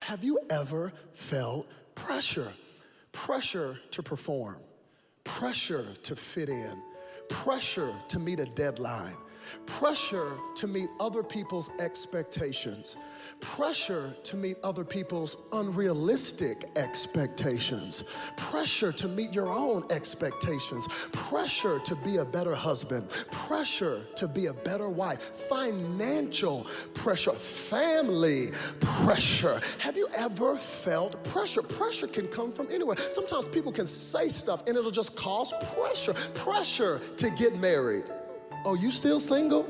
Have you ever felt pressure? Pressure to perform, pressure to fit in, pressure to meet a deadline, pressure to meet other people's expectations, pressure to meet other people's unrealistic expectations, pressure to meet your own expectations, pressure to be a better husband, pressure to be a better wife, financial pressure, family pressure. Have you ever felt pressure? Pressure can come from anywhere. Sometimes people can say stuff and it'll just cause pressure. Pressure to get married. Oh, you still single?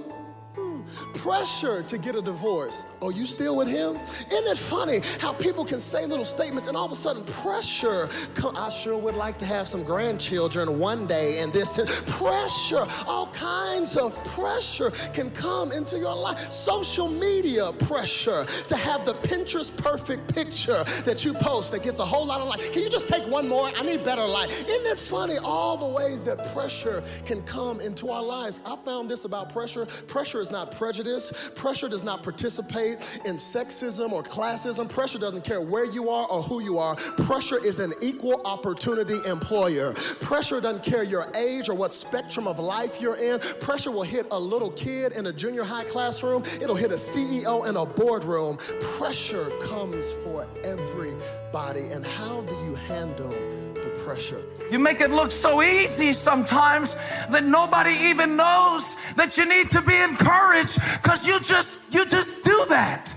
Pressure to get a divorce. Oh, you still with him? Isn't it funny how people can say little statements and all of a sudden pressure, I sure would like to have some grandchildren one day, and this pressure, all kinds of pressure can come into your life. Social media pressure to have the Pinterest perfect picture that you post that gets a whole lot of likes. Can you just take one more? I need better light. Isn't it funny all the ways that pressure can come into our lives? I found this about pressure. Pressure is not prejudice. Pressure does not participate in sexism or classism. Pressure doesn't care where you are or who you are. Pressure is an equal opportunity employer. Pressure doesn't care your age or what spectrum of life you're in. Pressure will hit a little kid in a junior high classroom. It'll hit a CEO in a boardroom. Pressure comes for everybody. And how do you handle the pressure? You make it look so easy sometimes that nobody even knows that you need to be encouraged, because you just do that.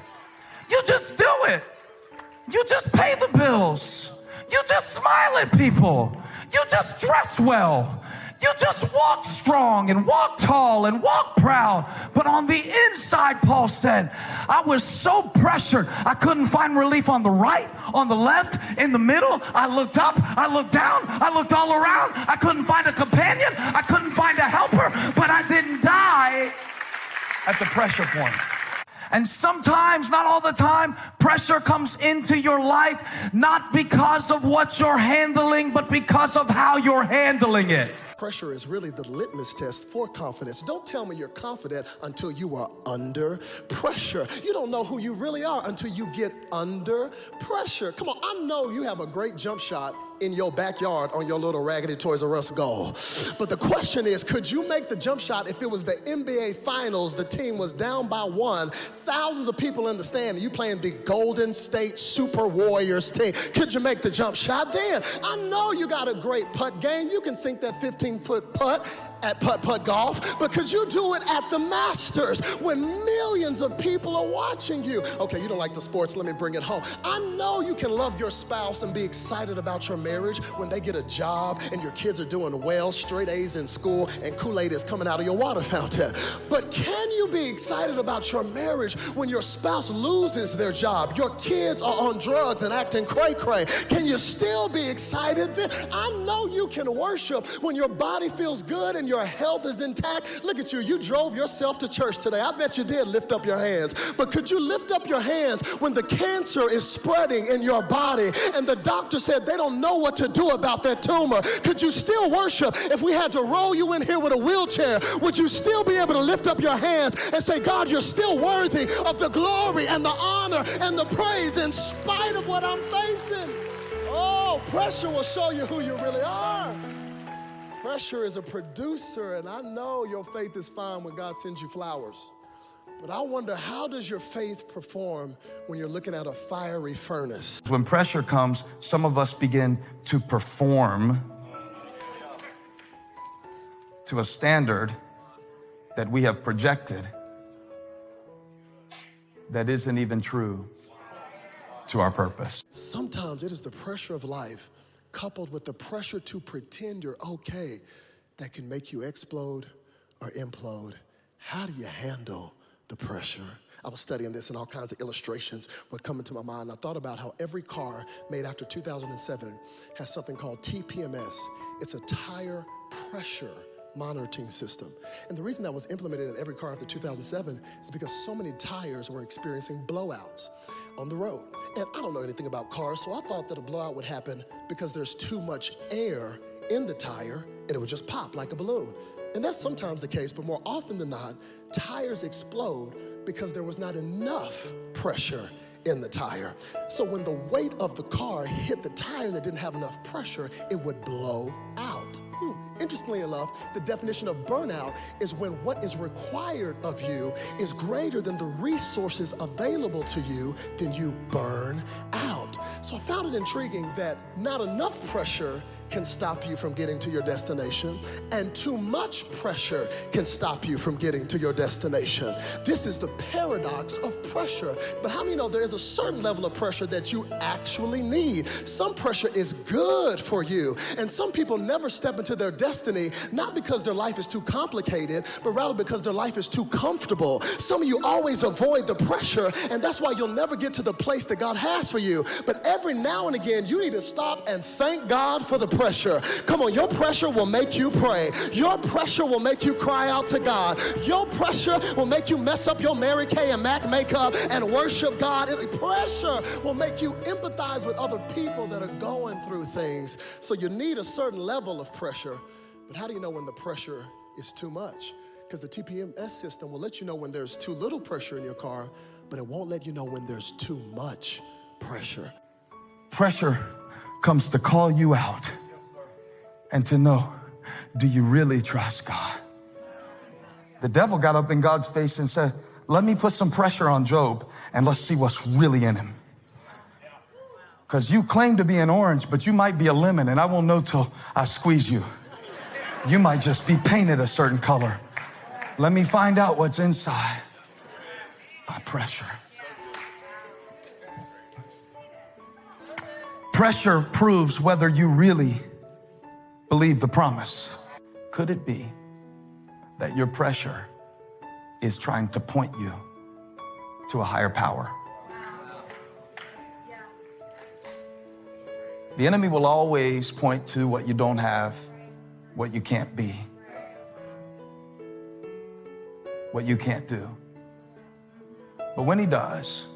You just do it. You just pay the bills. You just smile at people. You just dress well. You just walk strong and walk tall and walk proud. But on the inside, Paul said, I was so pressured. I couldn't find relief on the right, on the left, in the middle. I looked up, I looked down, I looked all around. I couldn't find a companion. I couldn't find a helper, but I didn't die at the pressure point. And sometimes, not all the time, pressure comes into your life not because of what you're handling, but because of how you're handling it. Pressure is really the litmus test for confidence. Don't tell me you're confident until you are under pressure. You don't know who you really are until you get under pressure. Come on, I know you have a great jump shot in your backyard on your little raggedy Toys R Us goal. But the question is, could you make the jump shot if it was the NBA Finals, the team was down by 1, thousands of people in the stand, and you playing the Golden State Super Warriors team? Could you make the jump shot then? I know you got a great putt game. You can sink that 15-foot putt at putt-putt golf, but could you do it at the Masters when millions of people are watching you? Okay, you don't like the sports, let me bring it home. I know you can love your spouse and be excited about your marriage when they get a job and your kids are doing well, straight A's in school, and Kool-Aid is coming out of your water fountain. But can you be excited about your marriage when your spouse loses their job, your kids are on drugs and acting cray-cray? Can you still be excited then? I know you can worship when your body feels good and your health is intact. Look at you. You drove yourself to church today. I bet you did lift up your hands. But could you lift up your hands when the cancer is spreading in your body and the doctor said they don't know what to do about that tumor? Could you still worship if we had to roll you in here with a wheelchair? Would you still be able to lift up your hands and say, God, you're still worthy of the glory and the honor and the praise in spite of what I'm facing? Oh, pressure will show you who you really are. Pressure is a producer, and I know your faith is fine when God sends you flowers. But I wonder, how does your faith perform when you're looking at a fiery furnace? When pressure comes, some of us begin to perform to a standard that we have projected that isn't even true to our purpose. Sometimes it is the pressure of life coupled with the pressure to pretend you're okay that can make you explode or implode. How do you handle the pressure? I was studying this and all kinds of illustrations would come into my mind. I thought about how every car made after 2007 has something called TPMS. It's a tire pressure monitoring system. And the reason that was implemented in every car after 2007 is because so many tires were experiencing blowouts on the road. And I don't know anything about cars, so I thought that a blowout would happen because there's too much air in the tire and it would just pop like a balloon. And that's sometimes the case, but more often than not, tires explode because there was not enough pressure in the tire. So when the weight of the car hit the tire that didn't have enough pressure, it would blow out. Interestingly enough, the definition of burnout is when what is required of you is greater than the resources available to you, then you burn out. So I found it intriguing that not enough pressure can stop you from getting to your destination, and too much pressure can stop you from getting to your destination. This is the paradox of pressure. But how many know there is a certain level of pressure that you actually need? Some pressure is good for you, and some people never step into their destiny, not because their life is too complicated, but rather because their life is too comfortable. Some of you always avoid the pressure, and that's why you'll never get to the place that God has for you. But every now and again, you need to stop and thank God for the pressure. Come on, your pressure will make you pray. Your pressure will make you cry out to God. Your pressure will make you mess up your Mary Kay and Mac makeup and worship God. Pressure will make you empathize with other people that are going through things. So you need a certain level of pressure. But how do you know when the pressure is too much? Because the TPMS system will let you know when there's too little pressure in your car, but it won't let you know when there's too much pressure. Pressure comes to call you out and to know, do you really trust God? The devil got up in God's face and said, let me put some pressure on Job and let's see what's really in him. Because you claim to be an orange, but you might be a lemon, and I won't know till I squeeze you. You might just be painted a certain color. Let me find out what's inside. By pressure. Pressure proves whether you really believe the promise. Could it be that your pressure is trying to point you to a higher power? The enemy will always point to what you don't have, what you can't be, what you can't do. But when he does,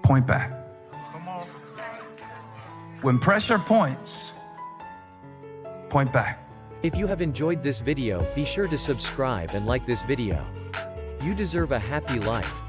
point back. When pressure points, point back. If you have enjoyed this video, be sure to subscribe and like this video. You deserve a happy life.